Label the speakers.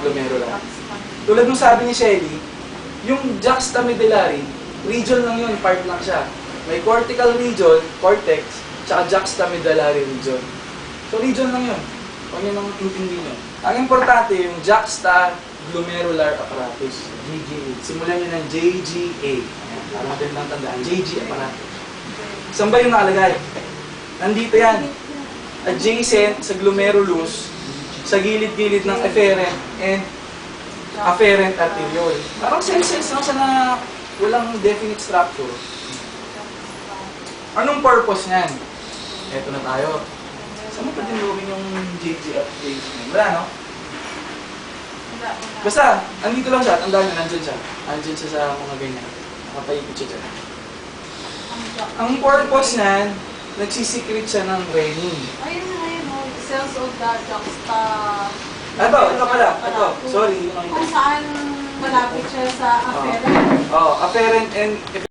Speaker 1: glomerular. Tulad nung sabi ni Shelly, yung juxtamedullary, region lang yun, part lang siya. May cortical region, cortex, tsaka juxtamedullary region. So region lang yun. Huwag nyo nang intindi nyo. Ang importante yung juxtaglomerular apparatus, JGA. Simulan nyo ng JGA. Ayan, para natin lang tandaan, JG apparatus. Saan ba yung nakalagay? Nandito yan. Adjacent sa glomerulus, sa gilid-gilid ng efferent and afferent arteriole. Parang sense lang siya na walang definite structure. Anong purpose niyan? Eto na tayo. Saan mo pwede gawin yung JG application? Wala, no? Basta, andito lang siya. Tandaan nyo, nandyan siya. Nandyan siya sa mga ganyan. Nakapaikot siya dyan. Ang purpose niyan, nagsisecrete siya ng renin.
Speaker 2: Ayun na yun, cells of the juxta...
Speaker 1: Ito pala. Ito. Sorry.
Speaker 2: Kung saan malapit siya sa afferent.
Speaker 1: Afferent and